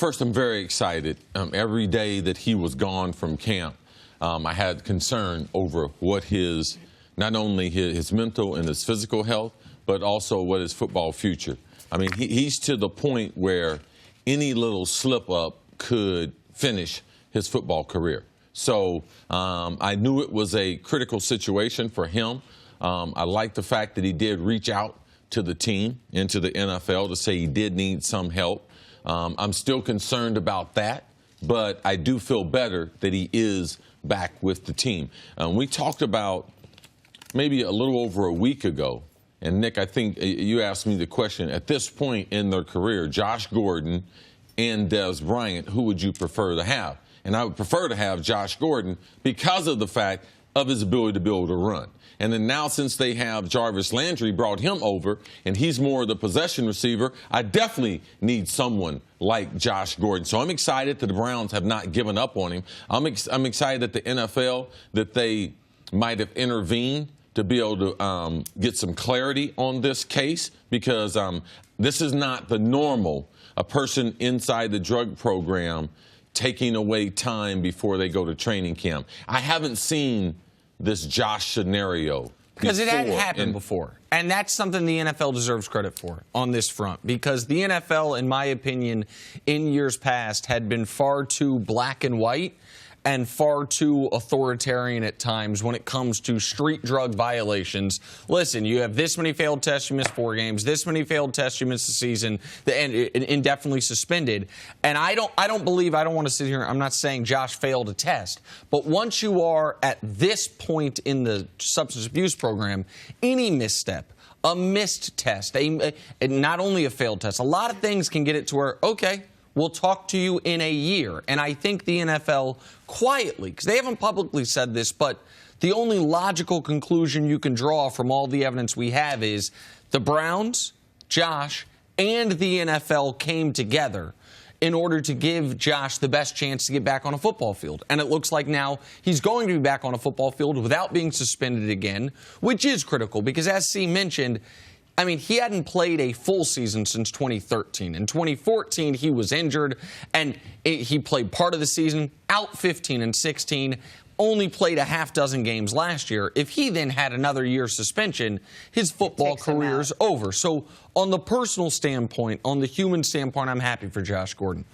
First, I'm very excited. Every day that he was gone from camp, I had concern over what not only his mental and his physical health, but also what his football future. I mean, he's to the point where any little slip up could finish his football career. So I knew it was a critical situation for him. I like the fact that he did reach out to the team and to the NFL to say he did need some help. I'm still concerned about that, but I do feel better that he is back with the team. We talked about maybe a little over a week ago, and Nick, I think you asked me the question, at this point in their career, Josh Gordon and Dez Bryant, who would you prefer to have? And I would prefer to have Josh Gordon because of the fact of his ability to be able to run. And then now, since they have Jarvis Landry, brought him over, and he's more of the possession receiver, I definitely need someone like Josh Gordon. So I'm excited that the Browns have not given up on him. I'm excited that the NFL, that they might have intervened to be able to get some clarity on this case, because this is not the normal, a person inside the drug program taking away time before they go to training camp. I haven't seen this Josh scenario because it hadn't happened before. And that's something the NFL deserves credit for on this front, because the NFL, in my opinion, in years past had been far too black and white and far too authoritarian at times when it comes to street drug violations. Listen, you have this many failed tests, you miss 4 games. This many failed tests, you miss the season, and indefinitely suspended. And I don't want to sit here, I'm not saying Josh failed a test, but once you are at this point in the substance abuse program, any misstep, a missed test, not only a failed test, a lot of things can get it to where, okay, we'll talk to you in a year. And I think the NFL quietly, because they haven't publicly said this, but the only logical conclusion you can draw from all the evidence we have is the Browns, Josh, and the NFL came together in order to give Josh the best chance to get back on a football field. And it looks like now he's going to be back on a football field without being suspended again, which is critical because, as C mentioned, I mean, he hadn't played a full season since 2013. In 2014, he was injured, and he played part of the season, out 15 and 16, only played a half dozen games last year. If he then had another year's suspension, his football career is over. So on the personal standpoint, on the human standpoint, I'm happy for Josh Gordon.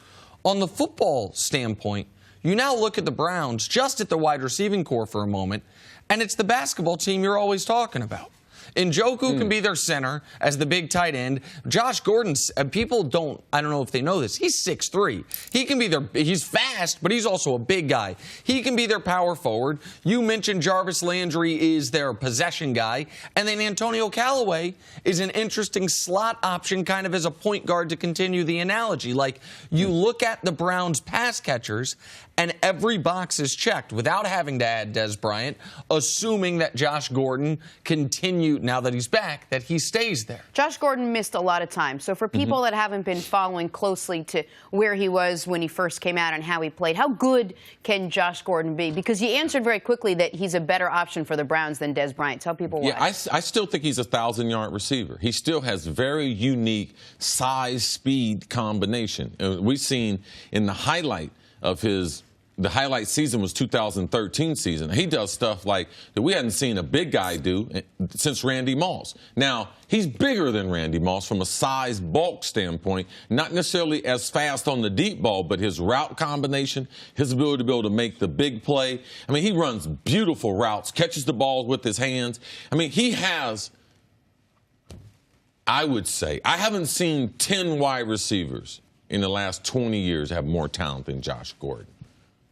On the football standpoint, you now look at the Browns, just at the wide receiving core for a moment, and it's the basketball team you're always talking about. Njoku can be their center as the big tight end. Josh Gordon, people don't, I don't know if they know this, he's 6'3". He can be he's fast, but he's also a big guy. He can be their power forward. You mentioned Jarvis Landry is their possession guy. And then Antonio Callaway is an interesting slot option, kind of as a point guard, to continue the analogy. Like, you look at the Browns pass catchers, and every box is checked without having to add Dez Bryant, assuming that Josh Gordon continued, now that he's back, that he stays there. Josh Gordon missed a lot of time. So for people that haven't been following closely to where he was when he first came out and how he played, how good can Josh Gordon be? Because you answered very quickly that he's a better option for the Browns than Dez Bryant. Tell people why. Yeah, I still think he's a 1,000-yard receiver. He still has very unique size-speed combination. We've seen in the highlight of the highlight season was 2013 season. He does stuff like that we hadn't seen a big guy do since Randy Moss. Now, he's bigger than Randy Moss from a size bulk standpoint, not necessarily as fast on the deep ball, but his route combination, his ability to be able to make the big play. I mean, he runs beautiful routes, catches the ball with his hands. I mean, he has, I would say, I haven't seen 10 wide receivers in the last 20 years have more talent than Josh Gordon.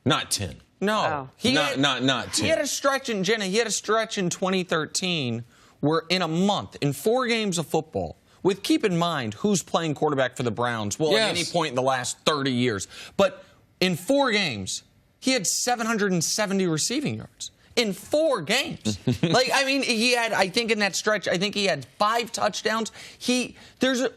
Not 10. No. Oh. Not 10. He had a stretch in 2013 where in a month, in 4 games of football, with, keep in mind, who's playing quarterback for the Browns, well, at any point in the last 30 years. But in 4 games, he had 770 receiving yards. In 4 games. Like, I mean, he had, I think in that stretch, I think he had 5 touchdowns.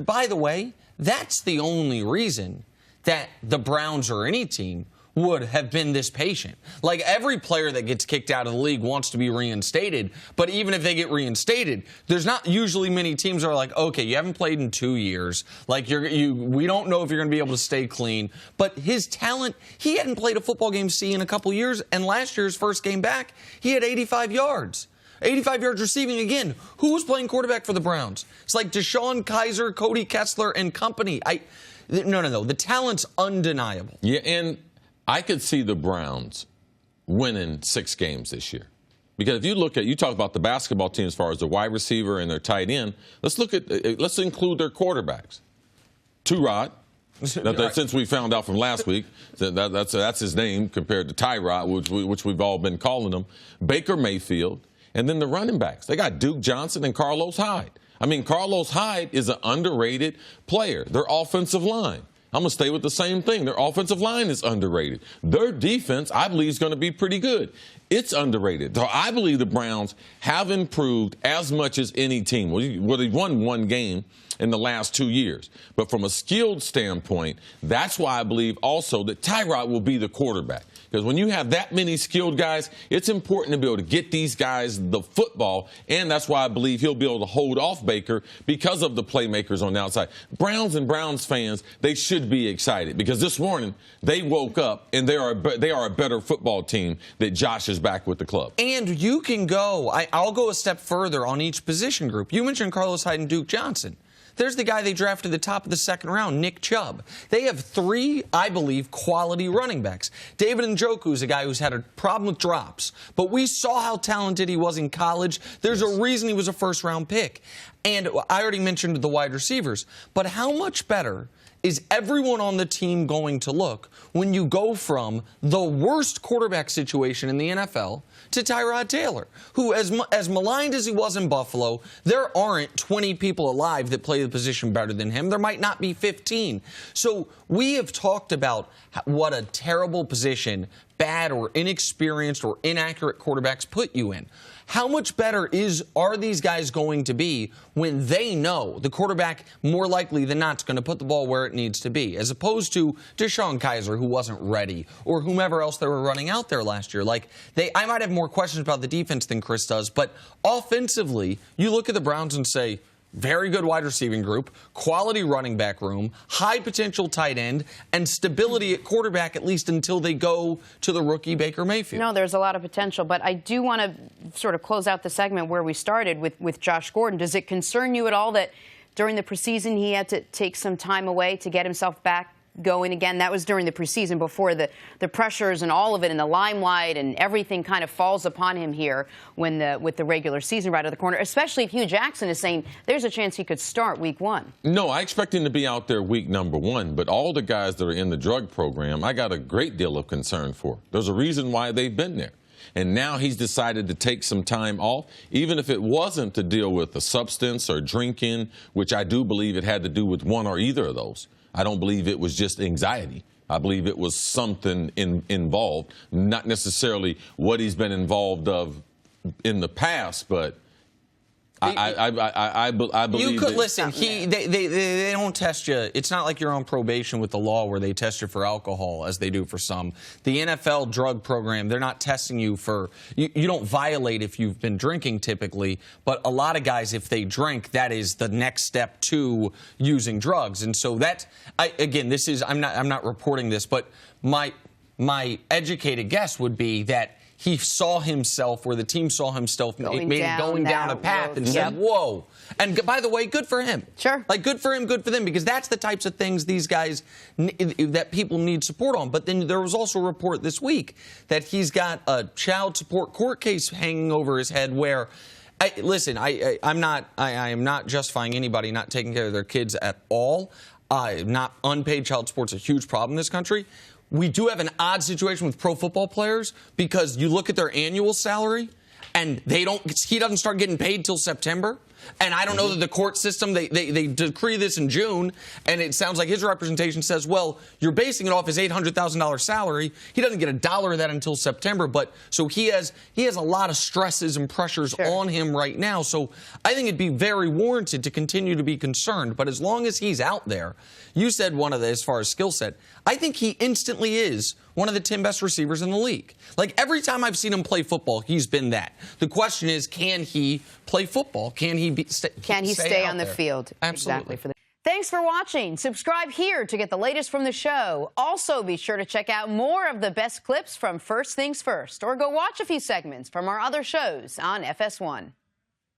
By the way, that's the only reason that the Browns or any team would have been this patient. Like, every player that gets kicked out of the league wants to be reinstated, but even if they get reinstated, there's not usually many teams that are like, okay, you haven't played in 2 years. Like, we don't know if you're going to be able to stay clean. But his talent, he hadn't played a football game in a couple years, and last year's first game back, he had 85 yards. 85 yards receiving again. Who was playing quarterback for the Browns? It's like Deshaun Kaiser, Cody Kessler, and company. No. The talent's undeniable. Yeah, and I could see the Browns winning 6 games this year. Because if you talk about the basketball team as far as the wide receiver and their tight end, let's include their quarterbacks. Tyrod, since we found out from last week, that's his name compared to Tyrod, which we've all been calling him. Baker Mayfield, and then the running backs. They got Duke Johnson and Carlos Hyde. I mean, Carlos Hyde is an underrated player. Their offensive line. I'm going to stay with the same thing. Their offensive line is underrated. Their defense, I believe, is going to be pretty good. It's underrated. So I believe the Browns have improved as much as any team. Well, they've won 1 game in the last 2 years. But from a skilled standpoint, that's why I believe also that Tyrod will be the quarterback. Because when you have that many skilled guys, it's important to be able to get these guys the football, and that's why I believe he'll be able to hold off Baker because of the playmakers on the outside. Browns fans, they should be excited because this morning they woke up and they are a better football team that Josh is back with the club. And you can go, I'll go a step further on each position group. You mentioned Carlos Hyde and Duke Johnson. There's the guy they drafted at the top of the 2nd round, Nick Chubb. They have 3, I believe, quality running backs. David Njoku is a guy who's had a problem with drops, but we saw how talented he was in college. There's a reason he was a first-round pick. And I already mentioned the wide receivers, but how much better is everyone on the team going to look when you go from the worst quarterback situation in the NFL to Tyrod Taylor, who, as maligned as he was in Buffalo, there aren't 20 people alive that play the position better than him. There might not be 15. So we have talked about what a terrible position bad or inexperienced or inaccurate quarterbacks put you in. How much better are these guys going to be when they know the quarterback more likely than not is going to put the ball where it needs to be, as opposed to Deshaun Kaiser, who wasn't ready, or whomever else they were running out there last year? I might have more questions about the defense than Cris does, but offensively, you look at the Browns and say, very good wide receiving group, quality running back room, high potential tight end, and stability at quarterback, at least until they go to the rookie Baker Mayfield. No, there's a lot of potential, but I do want to sort of close out the segment where we started with Josh Gordon. Does it concern you at all that during the preseason he had to take some time away to get himself back going again? That was during the preseason before the pressures and all of it and the limelight and everything kind of falls upon him here with the regular season right at the corner, especially if Hugh Jackson is saying there's a chance he could start week 1. No, I expect him to be out there week number 1, but all the guys that are in the drug program, I got a great deal of concern for. There's a reason why they've been there. And now he's decided to take some time off, even if it wasn't to deal with a substance or drinking, which I do believe it had to do with one or either of those. I don't believe it was just anxiety. I believe it was something involved, not necessarily what he's been involved of in the past, but I believe you could listen. They don't test you. It's not like you're on probation with the law where they test you for alcohol as they do for some. The NFL drug program, they're not testing you for. You don't violate if you've been drinking typically, but a lot of guys, if they drink, that is the next step to using drugs. And so I'm not reporting this, but my educated guess would be that he saw himself, or the team saw himself going down a path and said, whoa. And by the way, good for him. Sure. Good for him, good for them, because that's the types of things these guys, that people need support on. But then there was also a report this week that he's got a child support court case hanging over his head where, I am not justifying anybody not taking care of their kids at all. Not unpaid child support's a huge problem in this country. We do have an odd situation with pro football players because you look at their annual salary and he doesn't start getting paid till September. And I don't know that the court system, they decree this in June, and it sounds like his representation says, well, you're basing it off his $800,000 salary. He doesn't get a dollar of that until September, but so he has a lot of stresses and pressures on him right now. So I think it'd be very warranted to continue to be concerned. But as long as he's out there, you said one of the, as far as skill set, I think he instantly is one of the 10 best receivers in the league. Like, every time I've seen him play football, he's been that. The question is, can he play football? Can he stay on the field? Absolutely. Exactly. Thanks for watching. Subscribe here to get the latest from the show. Also, be sure to check out more of the best clips from First Things First, or go watch a few segments from our other shows on FS1.